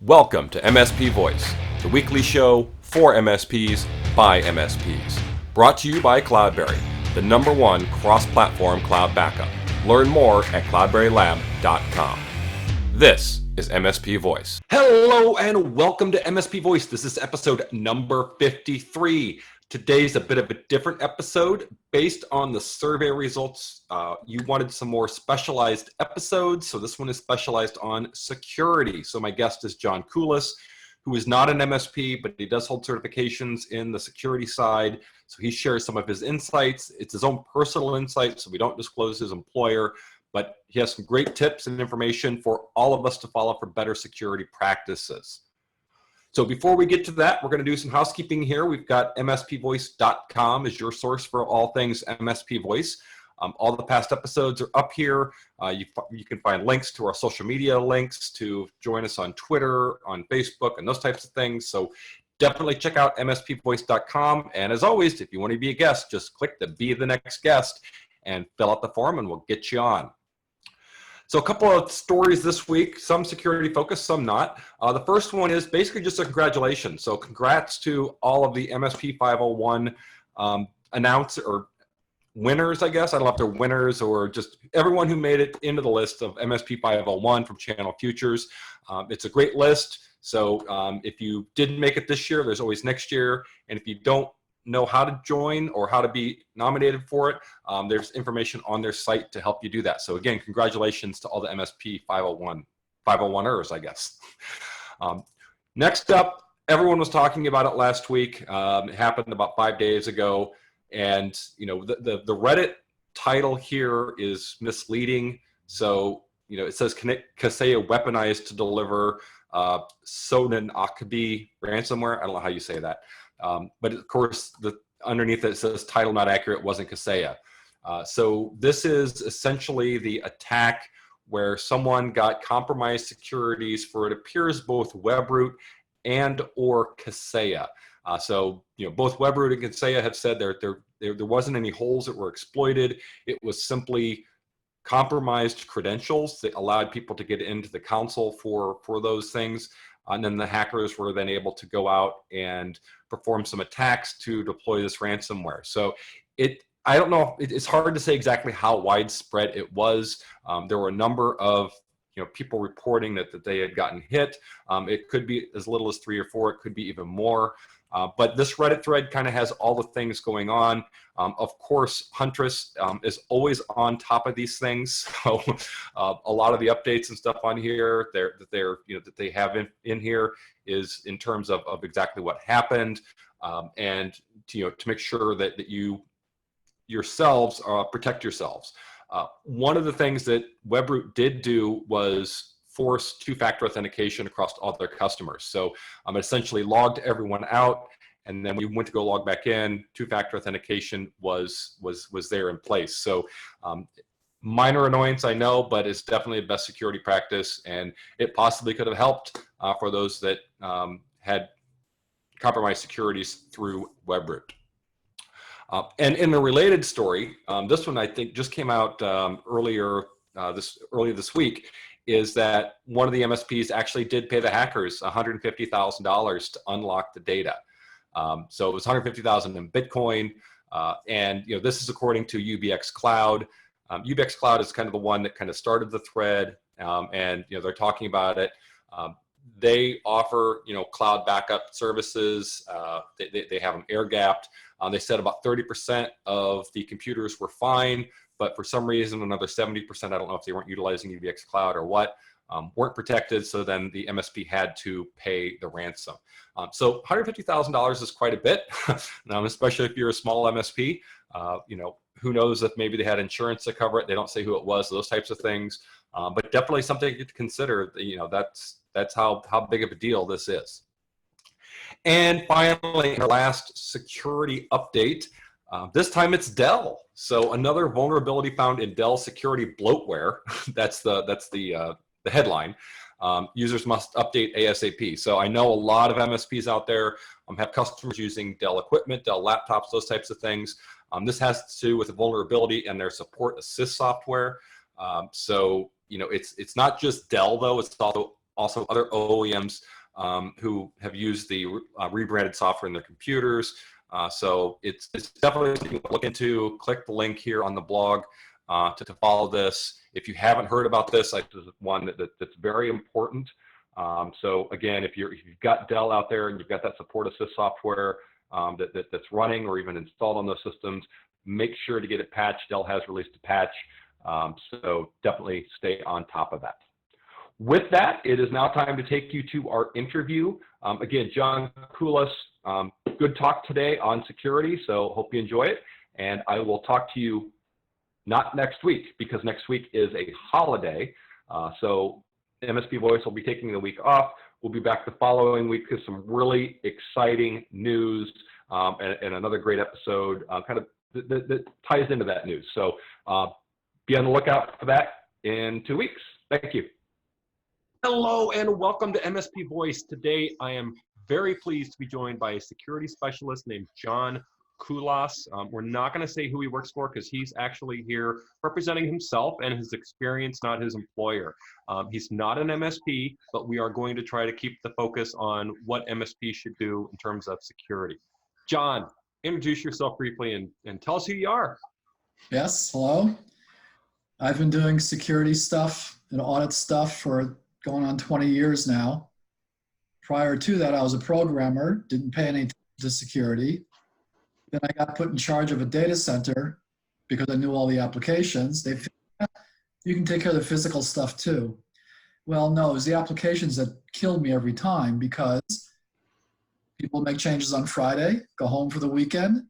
Welcome to MSP Voice, the weekly show for MSPs by MSPs. Brought to you by Cloudberry, the #1 cross-platform cloud backup. Learn more at cloudberrylab.com. This is MSP Voice. Hello and welcome to MSP Voice. This is episode number 53. Today's a bit of a different episode based on the survey results. You wanted some more specialized episodes, so this one is specialized on security. So my guest is John Kulas, who is not an MSP, but he does hold certifications in the security side. So he shares some of his insights. It's his own personal insights, so we don't disclose his employer, but he has some great tips and information for all of us to follow for better security practices. So before we get to that, we're going to do some housekeeping here. We've got mspvoice.com as your source for all things MSP Voice. All the past episodes are up here. You can find links to our social media links to join us on Twitter, on Facebook, and those types of things. So definitely check out mspvoice.com. And as always, if you want to be a guest, just click the Be the Next Guest and fill out the form and we'll get you on. So a couple of stories this week, some security focused, some not. The first one is basically just a congratulations. So congrats to all of the MSP 501 winners, I guess. I don't know if they're winners or just everyone who made it into the list of MSP 501 from Channel Futures. It's a great list. So if you didn't make it this year, there's always next year. And if you don't know how to join or how to be nominated for it, there's information on their site to help you do that. So again, congratulations to all the MSP 501ers, I guess. Next up, everyone was talking about it last week. It happened about 5 days ago. And you know, the Reddit title here is misleading. So, you know, it says Kaseya weaponized to deliver Sonan Akabi ransomware. I don't know how you say that. But of course, underneath it says title not accurate, wasn't Kaseya. So this is essentially the attack where someone got compromised securities for, it appears, both Webroot and or Kaseya. So, you know, both Webroot and Kaseya have said there wasn't any holes that were exploited. It was simply compromised credentials that allowed people to get into the console for those things. And then the hackers were then able to go out and perform some attacks to deploy this ransomware. So I don't know, it's hard to say exactly how widespread it was. There were a number of people reporting that they had gotten hit. It could be as little as 3 or 4, it could be even more. But this Reddit thread kind of has all the things going on. Of course, Huntress is always on top of these things. So a lot of the updates and stuff on here that they have in here is in terms of exactly what happened, and to make sure that you yourselves protect yourselves. One of the things that Webroot did do was force two-factor authentication across all their customers. So essentially logged everyone out, and then we went to go log back in. Two-factor authentication was there in place. So minor annoyance, I know, but it's definitely a best security practice, and it possibly could have helped for those that had compromised securities through Webroot. And in a related story, this one I think just came out earlier this week, is that one of the MSPs actually did pay the hackers $150,000 to unlock the data. So it was $150,000 in Bitcoin, and this is according to UBX Cloud. UBX Cloud is kind of the one that kind of started the thread, and they're talking about it. They offer cloud backup services. They have them air gapped. They said about 30% of the computers were fine, but for some reason another 70%, I don't know if they weren't utilizing UBX Cloud or what, weren't protected. So then the MSP had to pay the ransom. So $150,000 is quite a bit, especially if you're a small MSP. Who knows if maybe they had insurance to cover it. They don't say who it was, those types of things. But definitely something to consider. That's how big of a deal this is. And finally, our last security update. This time it's Dell. So another vulnerability found in Dell security bloatware. That's the headline. Users must update ASAP. So I know a lot of MSPs out there have customers using Dell equipment, Dell laptops, those types of things. This has to do with a vulnerability in their support assist software. So it's not just Dell though. It's also also other OEMs who have used the rebranded software in their computers. So it's definitely something to look into. Click the link here on the blog to follow this. If you haven't heard about this, this is one that's very important. So again, if you've got Dell out there and you've got that support assist software that's running or even installed on those systems, make sure to get it patched. Dell has released a patch, so definitely stay on top of that. With that, it is now time to take you to our interview. Again, John Kulas, good talk today on security, so hope you enjoy it. And I will talk to you not next week, because next week is a holiday. So MSP Voice will be taking the week off. We'll be back the following week with some really exciting news and another great episode kind of that ties into that news. So be on the lookout for that in 2 weeks. Thank you. Hello and welcome to MSP Voice. Today I am very pleased to be joined by a security specialist named John Kulas. We're not going to say who he works for because he's actually here representing himself and his experience, not his employer. He's not an MSP, but we are going to try to keep the focus on what MSP should do in terms of security. John, introduce yourself briefly and tell us who you are. Yes, hello. I've been doing security stuff and audit stuff for going on 20 years now. Prior to that, I was a programmer, didn't pay any attention to security. Then I got put in charge of a data center because I knew all the applications. They figured, you can take care of the physical stuff too. Well, no, it was the applications that killed me every time, because people make changes on Friday, go home for the weekend.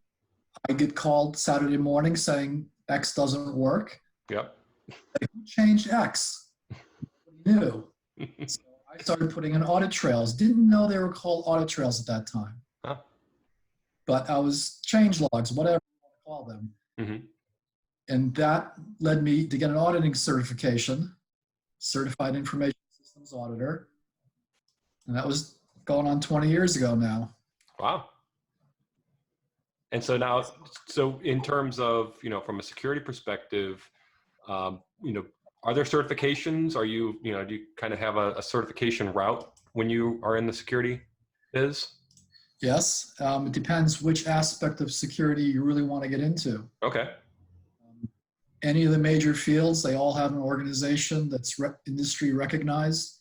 I get called Saturday morning saying X doesn't work. Yep. Like, who changed X? New. So I started putting in audit trails. Didn't know they were called audit trails at that time. Huh. But I was change logs, whatever you want to call them. Mm-hmm. And that led me to get an auditing certification, Certified Information Systems Auditor. And that was going on 20 years ago now. Wow. And so now, so in terms of, from a security perspective, are there certifications? Are you, do you kind of have a certification route when you are in the security biz? Yes, it depends which aspect of security you really want to get into. Okay. Any of the major fields, they all have an organization that's industry recognized.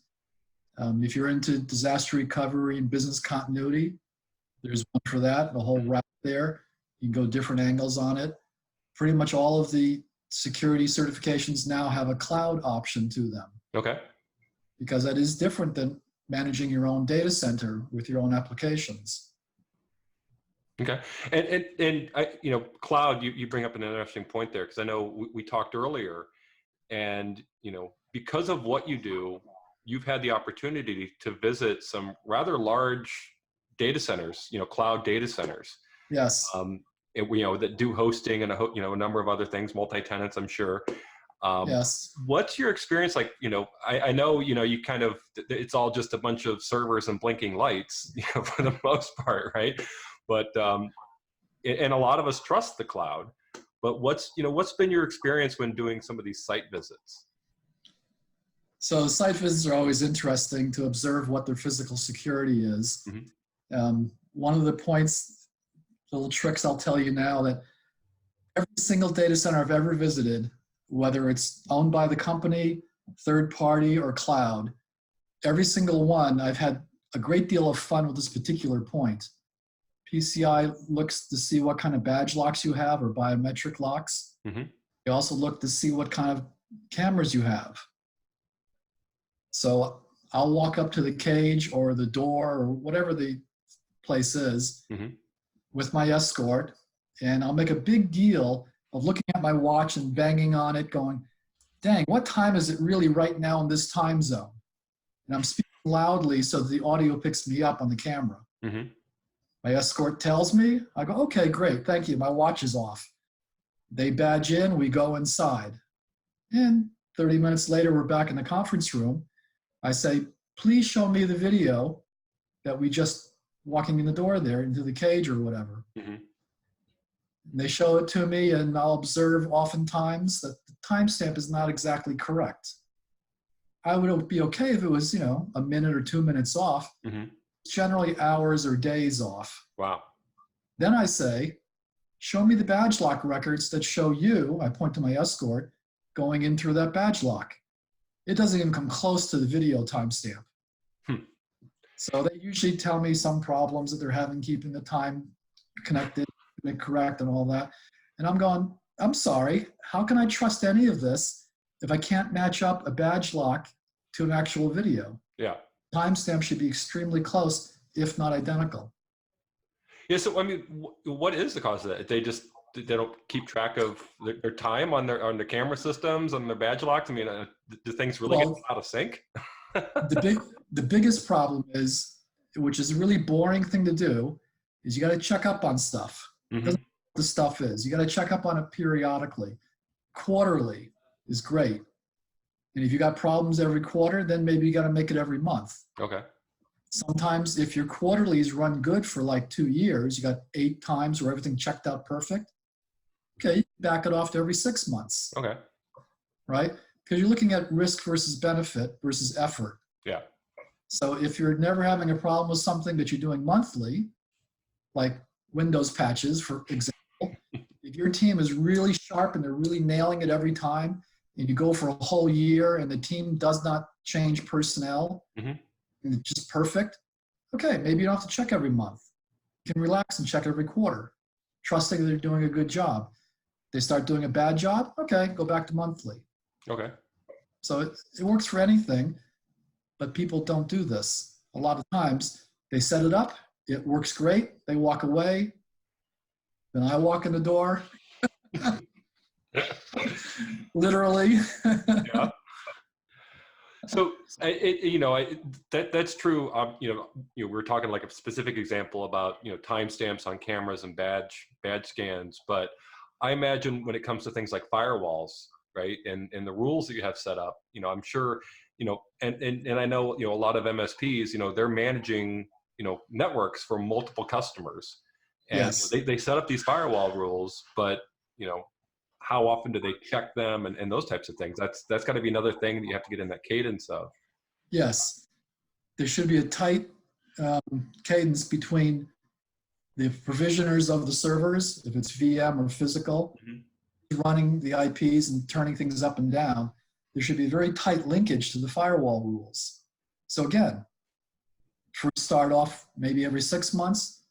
If you're into disaster recovery and business continuity, there's one for that, the whole route there. You can go different angles on it. Pretty much all of the security certifications now have a cloud option to them. Okay. Because that is different than managing your own data center with your own applications. Okay. And I, cloud, you bring up an interesting point there, because I know we talked earlier, and, because of what you do, you've had the opportunity to visit some rather large data centers, cloud data centers. Yes. That do hosting and a number of other things, multi-tenants, I'm sure. Yes. What's your experience like? I know, you kind of, it's all just a bunch of servers and blinking lights, for the most part, right? But, and a lot of us trust the cloud, but what's been your experience when doing some of these site visits? So site visits are always interesting to observe what their physical security is. Mm-hmm. One of the points, little tricks I'll tell you now, that every single data center I've ever visited, whether it's owned by the company, third party, or cloud, every single one, I've had a great deal of fun with this particular point. PCI looks to see what kind of badge locks you have, or biometric locks. Mm-hmm. They also look to see what kind of cameras you have. So I'll walk up to the cage or the door or whatever the place is, mm-hmm, with my escort, and I'll make a big deal of looking at my watch and banging on it going, dang, what time is it really right now in this time zone? And I'm speaking loudly so that the audio picks me up on the camera. Mm-hmm. My escort tells me, I go, okay, great, thank you, my watch is off. They badge in, we go inside. And 30 minutes later, we're back in the conference room. I say, please show me the video that we just walking in the door there into the cage or whatever. Mm-hmm. And they show it to me, and I'll observe oftentimes that the timestamp is not exactly correct. I would be okay if it was, a minute or 2 minutes off. Mm-hmm. Generally hours or days off. Wow. Then I say, show me the badge lock records that show you, I point to my escort, going in through that badge lock. It doesn't even come close to the video timestamp. So they usually tell me some problems that they're having keeping the time connected and correct and all that. And I'm going, I'm sorry, how can I trust any of this if I can't match up a badge lock to an actual video? Yeah. Timestamp should be extremely close, if not identical. Yeah. So, I mean, what is the cause of that? They don't keep track of their time on their camera systems, on their badge locks. I mean, do things really get out of sync? The biggest problem is, which is a really boring thing to do, is you got to check up on stuff. Mm-hmm. What the stuff is. You got to check up on it periodically. Quarterly is great. And if you got problems every quarter, then maybe you got to make it every month. Okay. Sometimes if your quarterlies run good for like 2 years, you got 8 times where everything checked out perfect. Okay, you back it off to every 6 months. Okay. Right? Because you're looking at risk versus benefit versus effort. Yeah. So if you're never having a problem with something that you're doing monthly, like Windows patches, for example, if your team is really sharp and they're really nailing it every time, and you go for a whole year and the team does not change personnel, mm-hmm. and it's just perfect, okay, maybe you don't have to check every month. You can relax and check every quarter, trusting that they're doing a good job. They start doing a bad job, okay, go back to monthly. Okay. So it works for anything, but people don't do this. A lot of times they set it up, it works great, they walk away, then I walk in the door. Literally. Yeah. So that's true. We're talking like a specific example about timestamps on cameras and badge scans, but I imagine when it comes to things like firewalls, right, and the rules that you have set up, I'm sure, and I know a lot of MSPs, they're managing networks for multiple customers, and yes. They set up these firewall rules, but how often do they check them and those types of things? That's got to be another thing that you have to get in that cadence of. Yes, there should be a tight cadence between the provisioners of the servers, if it's VM or physical, mm-hmm. running the IPs and turning things up and down. There should be a very tight linkage to the firewall rules. So again, first start off maybe every 6 months,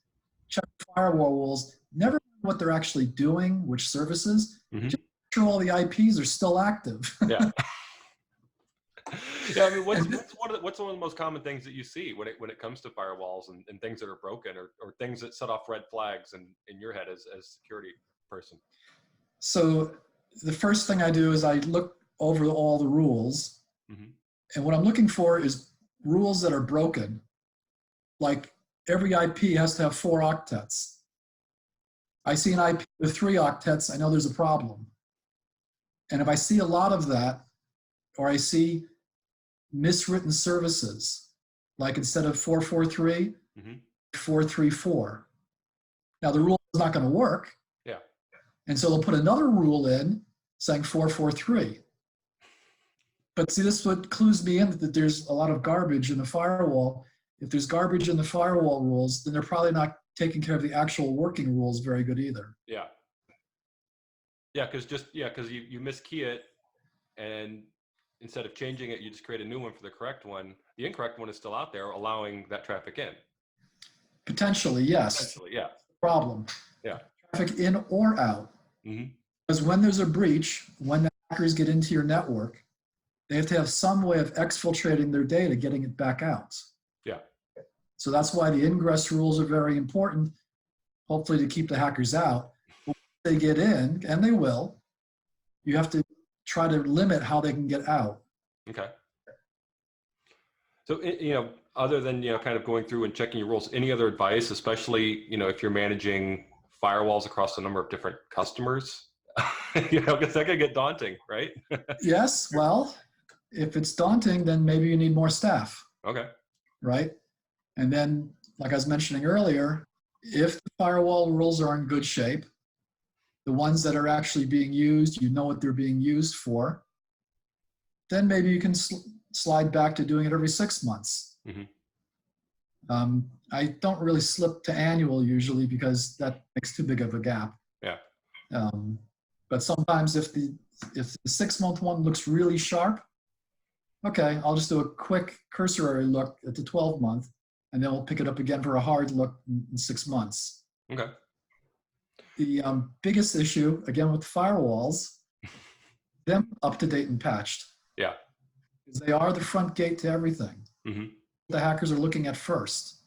check the firewall rules, never know what they're actually doing, which services, mm-hmm. just make sure all the IPs are still active. Yeah. Yeah, I mean, what's one of the most common things that you see when it comes to firewalls and things that are broken or things that set off red flags in your head as a security person? So the first thing I do is I look over all the rules, mm-hmm. and what I'm looking for is rules that are broken. Like every IP has to have 4 octets. I see an IP with 3 octets, I know there's a problem. And if I see a lot of that, or I see miswritten services, like instead of 443, mm-hmm. 434. Now the rule is not going to work. Yeah. And so they'll put another rule in saying 443. But see, this is what clues me in that there's a lot of garbage in the firewall. If there's garbage in the firewall rules, then they're probably not taking care of the actual working rules very good either. Yeah. Yeah, because you miskey it, and instead of changing it, you just create a new one for the correct one. The incorrect one is still out there, allowing that traffic in. Potentially, yes. Potentially, yeah. Problem. Yeah. Traffic in or out. Mm-hmm. Because when there's a breach, when the hackers get into your network, they have to have some way of exfiltrating their data, getting it back out. Yeah. So that's why the ingress rules are very important, hopefully to keep the hackers out. But when they get in, and they will, you have to try to limit how they can get out. Okay. So, other than, kind of going through and checking your rules, any other advice, especially, if you're managing firewalls across a number of different customers, because that could get daunting, right? Yes. Well, if it's daunting, then maybe you need more staff. Okay. Right. And then, like I was mentioning earlier, if the firewall rules are in good shape, the ones that are actually being used, you know what they're being used for, then maybe you can slide back to doing it every 6 months. I don't really slip to annual usually because that makes too big of a gap. Yeah. But sometimes if the 6-month one looks really sharp, okay, I'll just do a quick cursory look at the 12-month, and then we'll pick it up again for a hard look in 6 months. Okay. The biggest issue, again, with firewalls, them up to date and patched. Yeah. Because they are the front gate to everything. The hackers are looking at first.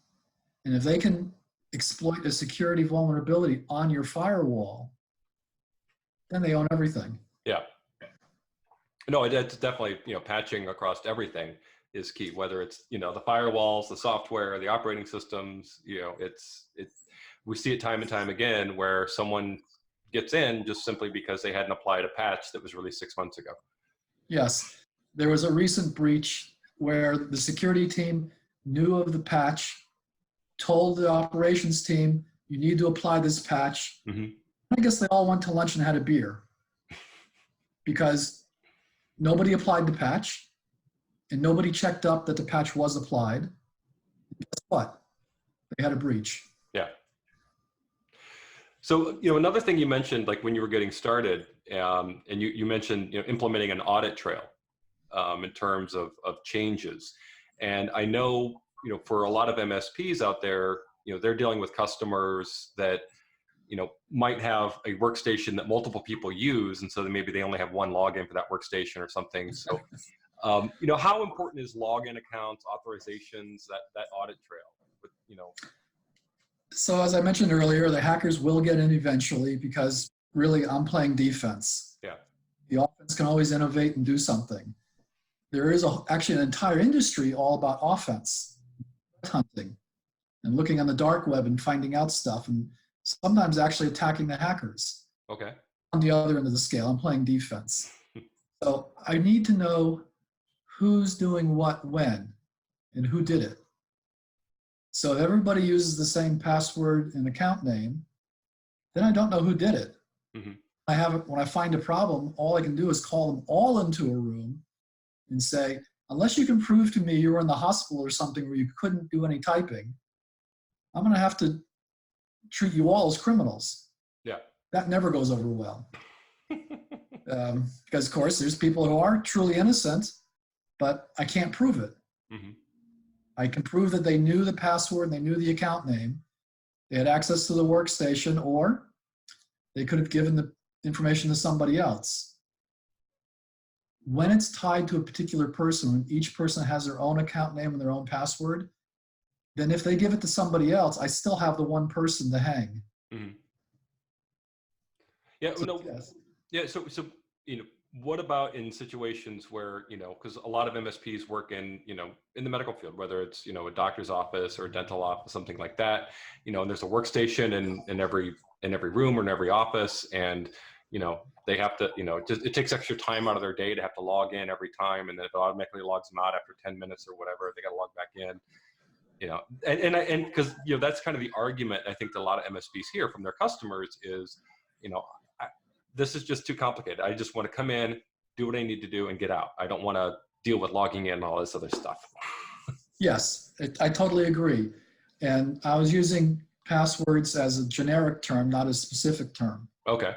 And if they can exploit a security vulnerability on your firewall, then they own everything. Yeah. No, it's definitely, patching across everything is key, whether it's, the firewalls, the software, the operating systems, we see it time and time again where someone gets in just simply because they hadn't applied a patch that was released 6 months ago. Yes. There was a recent breach where the security team knew of the patch, told the operations team, you need to apply this patch. I guess they all went to lunch and had a beer because nobody applied the patch and nobody checked up that the patch was applied. Guess what? They had a breach. Yeah. So, another thing you mentioned, like when you were getting started, and you mentioned, implementing an audit trail in terms of changes. And I know, for a lot of MSPs out there, they're dealing with customers that, might have a workstation that multiple people use. And so maybe they only have one login for that workstation or something. So, how important is login accounts, authorizations, that audit trail? So as I mentioned earlier, the hackers will get in eventually because really I'm playing defense. Yeah. The offense can always innovate and do something. There is actually an entire industry all about offense, hunting, and looking on the dark web and finding out stuff, and sometimes actually attacking the hackers. Okay. On the other end of the scale, I'm playing defense. So I need to know who's doing what when and who did it. So if everybody uses the same password and account name, then I don't know who did it. When I find a problem, all I can do is call them all into a room and say, unless you can prove to me you were in the hospital or something where you couldn't do any typing, I'm going to have to treat you all as criminals. Yeah. That never goes over well. Because, of course, there's people who are truly innocent, but I can't prove it. I can prove that they knew the password and they knew the account name. They had access to the workstation, or they could have given the information to somebody else. When it's tied to a particular person, when each person has their own account name and their own password, then if they give it to somebody else, I still have the one person to hang. Yeah. So, what about in situations where, because a lot of MSPs work in the medical field, whether it's, a doctor's office or a dental office, something like that, and there's a workstation in every room or in every office, and, they have to, it takes extra time out of their day to have to log in every time. And then it automatically logs them out after 10 minutes or whatever, they got to log back in, and because, that's kind of the argument I think that a lot of MSPs hear from their customers is, this is just too complicated. I just want to come in, do what I need to do, and get out. I don't want to deal with logging in and all this other stuff. Yes, I totally agree. And I was using passwords as a generic term, not a specific term. Okay.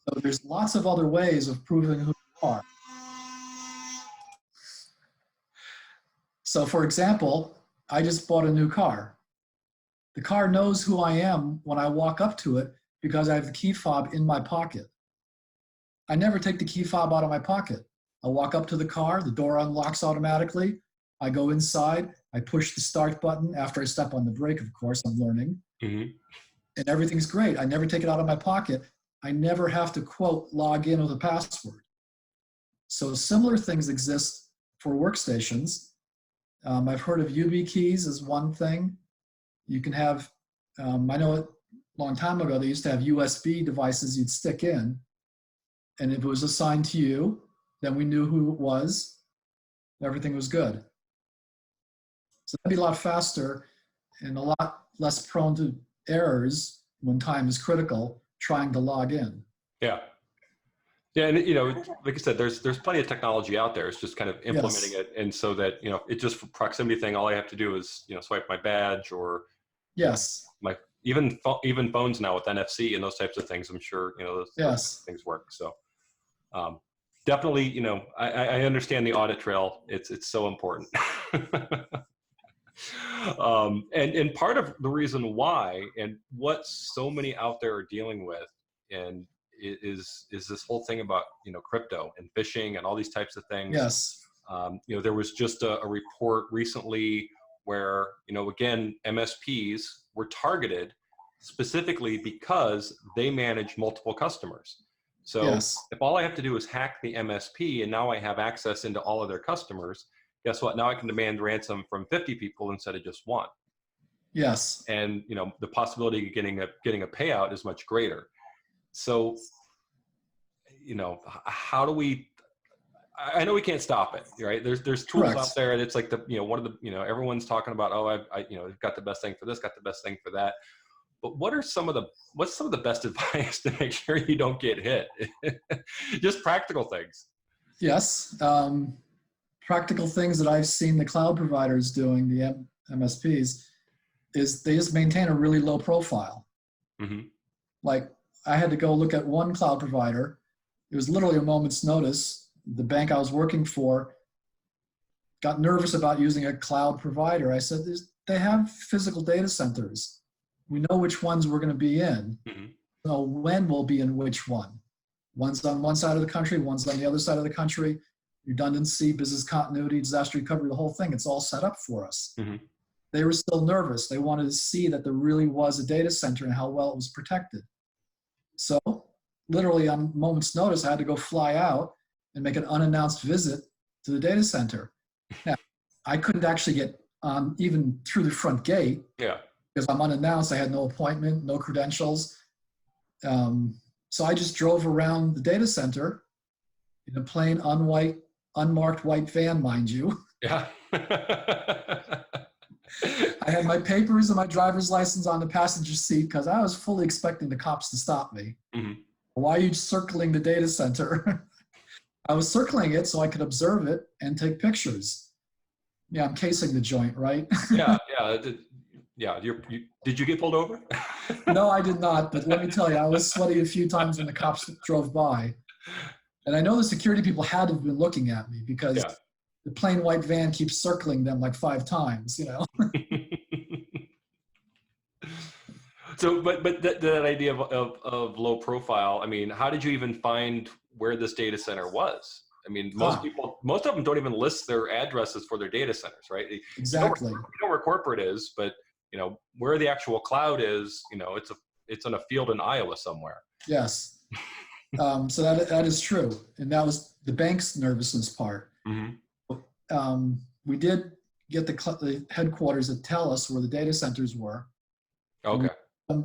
So there's lots of other ways of proving who you are. So for example, I just bought a new car. The car knows who I am when I walk up to it because I have the key fob in my pocket. I never take the key fob out of my pocket. I walk up to the car, the door unlocks automatically. I go inside, I push the start button after I step on the brake, of course, I'm learning. And everything's great. I never take it out of my pocket. I never have to, quote, log in with a password. So similar things exist for workstations. I've heard of YubiKeys as one thing. You can have, I know a long time ago, they used to have USB devices you'd stick in. And if it was assigned to you, then we knew who it was. Everything was good. So that'd be a lot faster and a lot less prone to errors when time is critical trying to log in. Yeah. Yeah, and like I said, there's plenty of technology out there. It's just kind of implementing it, and so that it's just for proximity thing. All I have to do is swipe my badge or Yes. my even phones now with NFC and those types of things. I'm sure those things work. So definitely, I understand the audit trail. It's so important. And part of the reason why, and what so many out there are dealing with, and is this whole thing about crypto and phishing and all these types of things. Yes. There was just a report recently where again, MSPs were targeted specifically because they manage multiple customers. So if all I have to do is hack the MSP and now I have access into all of their customers, guess what? Now I can demand ransom from 50 people instead of just one. Yes. And the possibility of getting a payout is much greater. So, how do we? I know we can't stop it, right? There's tools out there, and it's like one of the everyone's talking about. Oh, I've got the best thing for this, got the best thing for that. But what's some of the best advice to make sure you don't get hit? Just practical things. Yes. Practical things that I've seen the cloud providers doing, the MSPs, is they just maintain a really low profile. Mm-hmm. Like I had to go look at one cloud provider. It was literally a moment's notice. The bank I was working for got nervous about using a cloud provider. I said, they have physical data centers. We know which ones we're going to be in. Mm-hmm. So when we'll be in which one. One's on one side of the country, one's on the other side of the country. Redundancy, business continuity, disaster recovery, the whole thing, it's all set up for us. Mm-hmm. They were still nervous. They wanted to see that there really was a data center and how well it was protected. So literally on moment's notice, I had to go fly out and make an unannounced visit to the data center. Now, I couldn't actually get even through the front gate because I'm unannounced. I had no appointment, no credentials. So I just drove around the data center in a plain unmarked white van, mind you. Yeah. I had my papers and my driver's license on the passenger seat because I was fully expecting the cops to stop me. Mm-hmm. Why are you circling the data center? I was circling it so I could observe it and take pictures. Yeah, I'm casing the joint, right? Yeah. Did you get pulled over? No, I did not. But let me tell you, I was sweaty a few times when the cops drove by. And I know the security people had to have been looking at me because the plain white van keeps circling them like 5 times, So, but that idea of low profile, I mean, how did you even find where this data center was? I mean, most of them don't even list their addresses for their data centers, right? Exactly. You know where corporate is, but where the actual cloud is, it's on a field in Iowa somewhere. Yes. So that is true. And that was the bank's nervousness part. Mm-hmm. We did get the headquarters to tell us where the data centers were. Okay.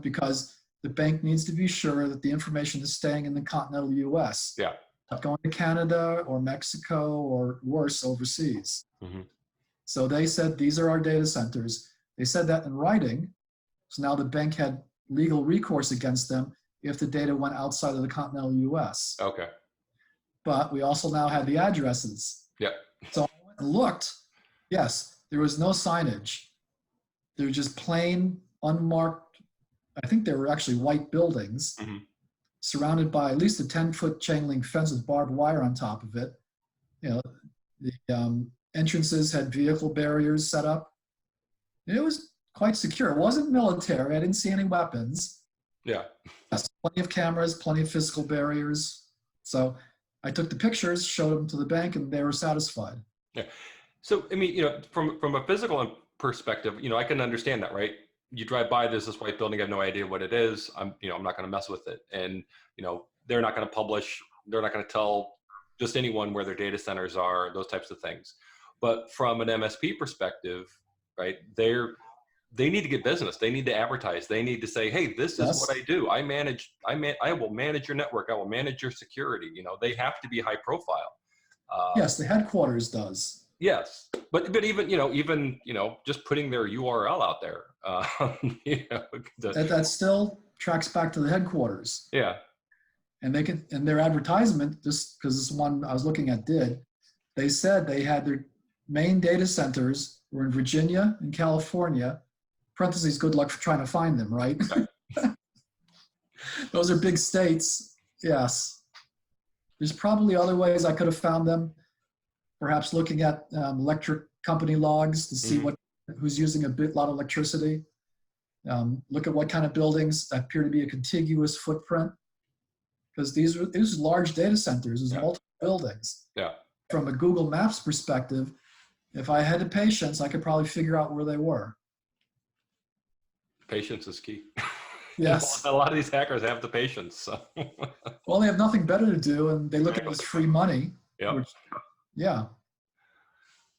Because the bank needs to be sure that the information is staying in the continental US. Yeah. Not going to Canada or Mexico or worse, overseas. Mm-hmm. So they said, these are our data centers. They said that in writing. So now the bank had legal recourse against them if the data went outside of the continental US. Okay. But we also now had the addresses. Yeah. So I went and looked. Yes, there was no signage. They were just plain, unmarked, I think they were actually white buildings, mm-hmm. surrounded by at least a 10-foot chain link fence with barbed wire on top of it. The entrances had vehicle barriers set up. It was quite secure. It wasn't military. I didn't see any weapons. Yeah. Yes, plenty of cameras, plenty of physical barriers. So I took the pictures, showed them to the bank, and they were satisfied. Yeah. So, I mean, from a physical perspective, I can understand that, right? You drive by, there's this white building, I have no idea what it is. I'm not going to mess with it. And, they're not going to publish, they're not going to tell just anyone where their data centers are, those types of things. But from an MSP perspective, right, they need to get business. They need to advertise. They need to say, hey, this is what I do. I will manage your network. I will manage your security. They have to be high profile. Yes, the headquarters does. Yes, but even just putting their URL out there, that still tracks back to the headquarters. Yeah. And they can, in their advertisement, just because this one I was looking at did, they said they had their main data centers were in Virginia and California. Parentheses, good luck for trying to find them, right? Those are big states, yes. There's probably other ways I could have found them. Perhaps looking at electric company logs to see who's using a lot of electricity. Look at what kind of buildings appear to be a contiguous footprint. Because these are large data centers, there's multiple buildings. Yeah. From a Google Maps perspective, if I had the patience, I could probably figure out where they were. Patience is key. Yes. A lot of these hackers have the patience. So. Well, they have nothing better to do, and they look at it as free money. Yeah. Which, yeah.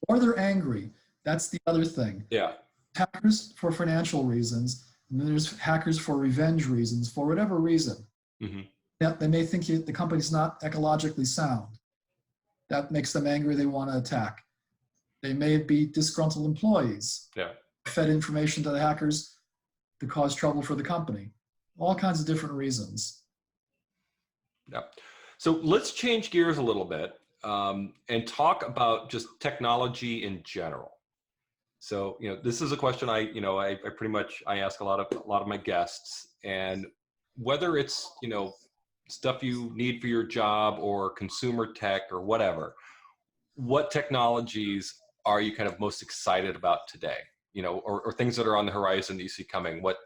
Or they're angry. That's the other thing. Yeah. Hackers for financial reasons, and then there's hackers for revenge reasons, for whatever reason. Mm-hmm. Yeah, they may think the company's not ecologically sound. That makes them angry. They want to attack. They may be disgruntled employees. Yeah. Fed information to the hackers to cause trouble for the company. All kinds of different reasons. Yeah. So let's change gears a little bit and talk about just technology in general. So, this is a question I pretty much ask a lot of my guests, and whether it's, stuff you need for your job or consumer tech or whatever, what technologies are you kind of most excited about today? Or things that are on the horizon that you see coming? What,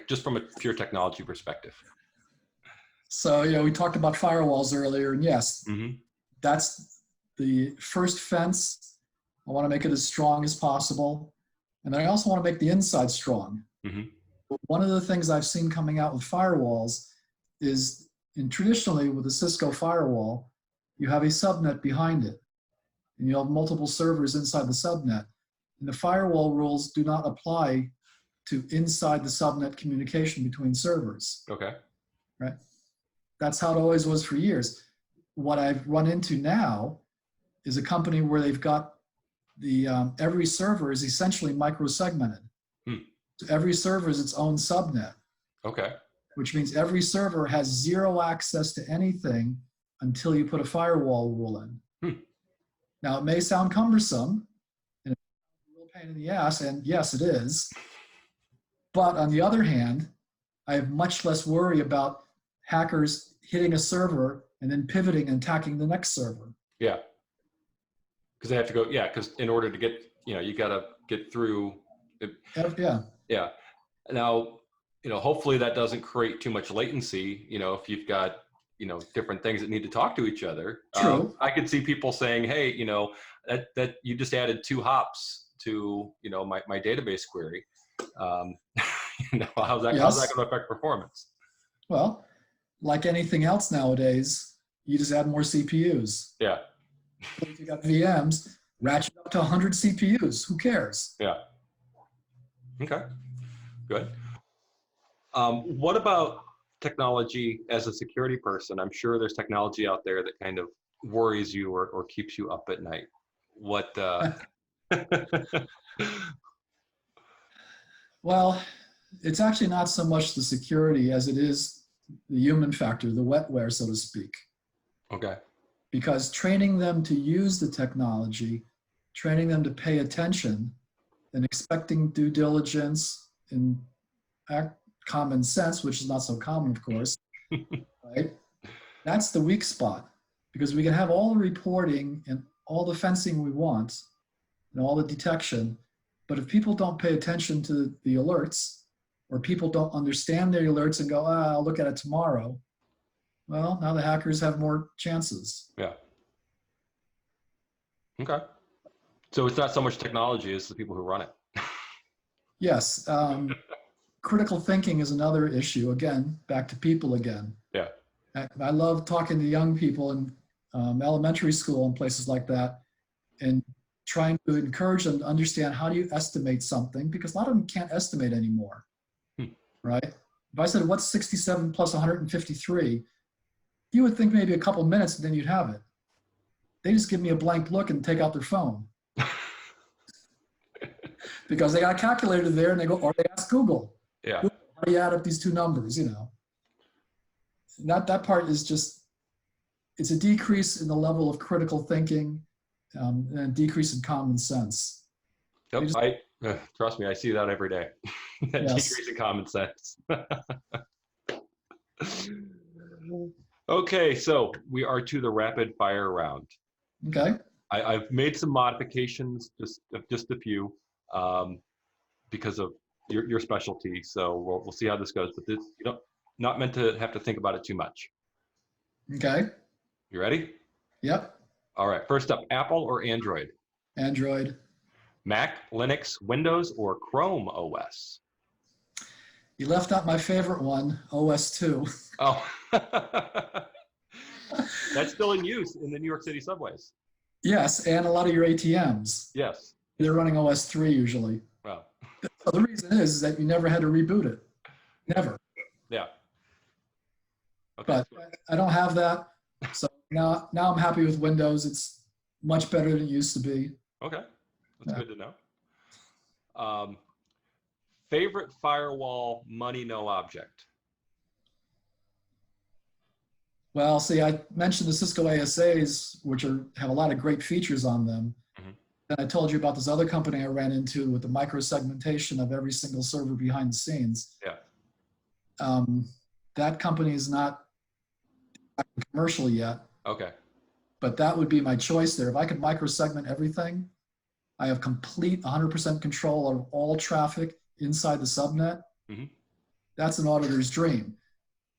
just from a pure technology perspective? So, we talked about firewalls earlier, and yes, that's the first fence. I want to make it as strong as possible. And then I also want to make the inside strong. One of the things I've seen coming out with firewalls is, traditionally with a Cisco firewall, you have a subnet behind it. And you have multiple servers inside the subnet. And the firewall rules do not apply to inside the subnet communication between servers. Okay. Right? That's how it always was for years. What I've run into now is a company where they've got every server is essentially micro-segmented. So every server is its own subnet. Okay. Which means every server has zero access to anything until you put a firewall rule in. Now, it may sound cumbersome and a real pain in the ass, and yes, it is. But on the other hand, I have much less worry about hackers hitting a server and then pivoting and attacking the next server. Yeah. Because they have to go, because in order to get, you got to get through. Yeah. Now, hopefully that doesn't create too much latency, if you've got, different things that need to talk to each other. True. I could see people saying, hey, that you just added 2 hops to, my database query. How's that going to affect performance? Well, like anything else nowadays, you just add more CPUs. Yeah. If you got VMs, ratchet up to 100 CPUs. Who cares? Yeah. Okay. Good. What about technology as a security person? I'm sure there's technology out there that kind of worries you or keeps you up at night. What? Well, it's actually not so much the security as it is the human factor, the wetware, so to speak. Okay. Because training them to use the technology, training them to pay attention, and expecting due diligence and common sense, which is not so common, of course, right? That's the weak spot, because we can have all the reporting and all the fencing we want and all the detection, but if people don't pay attention to the alerts, or people don't understand their alerts and go, I'll look at it tomorrow, well, now the hackers have more chances. Yeah. Okay. So it's not so much technology as the people who run it. Yes. Critical thinking is another issue. Again, back to people again. Yeah. I love talking to young people in elementary school and places like that, and trying to encourage them to understand, how do you estimate something? Because a lot of them can't estimate anymore, right? If I said, what's 67 plus 153? You would think maybe a couple minutes and then you'd have it. They just give me a blank look and take out their phone. Because they got a calculator there, and they go, or they ask Google. Yeah. How do you add up these 2 numbers, that part is just, it's a decrease in the level of critical thinking and a decrease in common sense. Yep, trust me, I see that every day. That Yes. decrease in common sense. Okay, so we are to the rapid fire round. Okay. I've made some modifications, just a few, because of your specialty. So we'll see how this goes. But this, not meant to have to think about it too much. Okay. You ready? Yep. All right. First up, Apple or Android? Android. Mac, Linux, Windows, or Chrome OS? You left out my favorite one, OS2. Oh, that's still in use in the New York City subways. Yes, and a lot of your ATMs. Yes. They're running OS3 usually. Well. So the reason is that you never had to reboot it. Never. Yeah. Okay. But I don't have that. So now I'm happy with Windows. It's much better than it used to be. Okay. That's good to know. Favorite firewall, money, no object? Well, see, I mentioned the Cisco ASAs, which have a lot of great features on them. Mm-hmm. And I told you about this other company I ran into with the micro-segmentation of every single server behind the scenes. Yeah. That company is not commercial yet. Okay. But that would be my choice there. If I could micro-segment everything, I have complete 100% control of all traffic inside the subnet. Mm-hmm. That's an auditor's dream.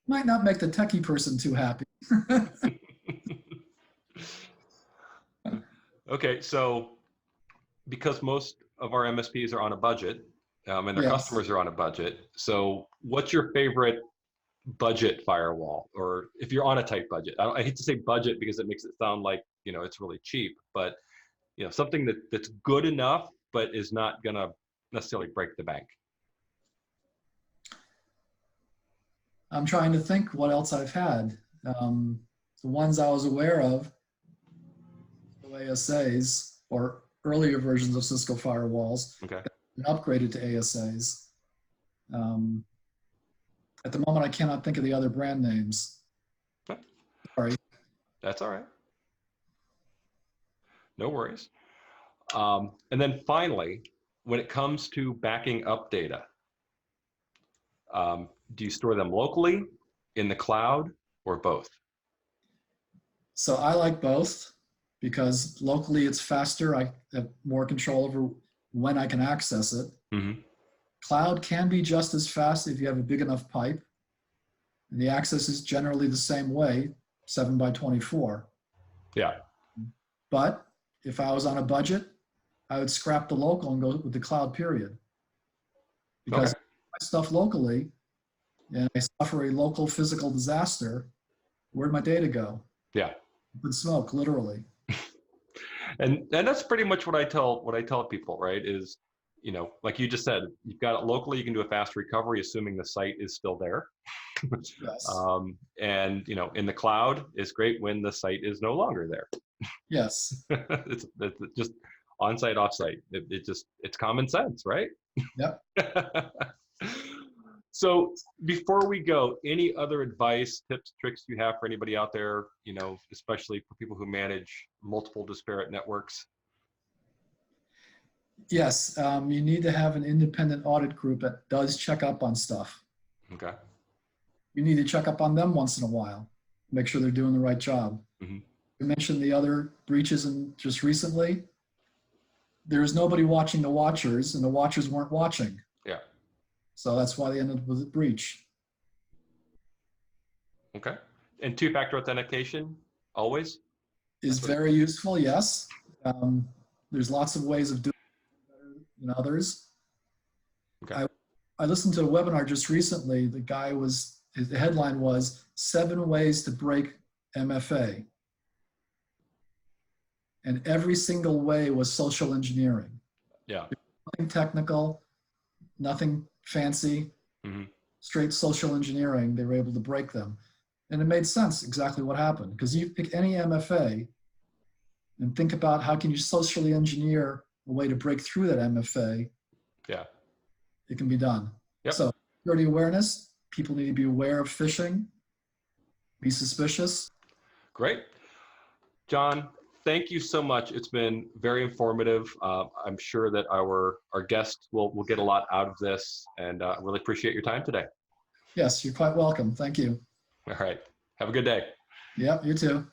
Might not make the techie person too happy. Okay, so because most of our MSPs are on a budget, and their customers are on a budget, so what's your favorite budget firewall? Or if you're on a tight budget, I hate to say budget because it makes it sound like it's really cheap, but something that's good enough but is not gonna necessarily break the bank. I'm trying to think what else I've had. The ones I was aware of, ASAs or earlier versions of Cisco firewalls, okay, and upgraded to ASAs. At the moment, I cannot think of the other brand names. Okay. Sorry. That's all right. No worries. And then finally, when it comes to backing up data, do you store them locally, in the cloud, or both? So I like both because locally it's faster. I have more control over when I can access it. Mm-hmm. Cloud can be just as fast if you have a big enough pipe. And the access is generally the same way, 7x24. Yeah. But if I was on a budget, I would scrap the local and go with the cloud, period. Because my stuff locally, and I suffer a local physical disaster, where'd my data go? Yeah. With smoke, literally. And that's pretty much what I tell people, right? Is, like you just said, you've got it locally, you can do a fast recovery, assuming the site is still there. Yes. And in the cloud is great when the site is no longer there. Yes. it's just on-site, off-site. It's common sense, right? Yep. So before we go, any other advice, tips, tricks you have for anybody out there, especially for people who manage multiple disparate networks? Yes. You need to have an independent audit group that does check up on stuff. Okay. You need to check up on them once in a while, make sure they're doing the right job. Mm-hmm. You mentioned the other breaches and just recently, there was nobody watching the watchers and the watchers weren't watching. Yeah. So that's why they ended with a breach. Okay. And two-factor authentication, always? Is very useful, yes. There's lots of ways of doing it better than others. Okay. I listened to a webinar just recently. The headline was 7 ways to break MFA. And every single way was social engineering. Yeah. Nothing technical, nothing fancy, straight social engineering. They were able to break them. And it made sense exactly what happened. Because you pick any MFA and think about how can you socially engineer a way to break through that MFA. Yeah. It can be done. Yep. So security awareness, people need to be aware of phishing. be suspicious. Great. John, thank you so much. It's been very informative. I'm sure that our guests will get a lot out of this, and I really appreciate your time today. Yes, you're quite welcome. Thank you. All right. Have a good day. Yep, you too.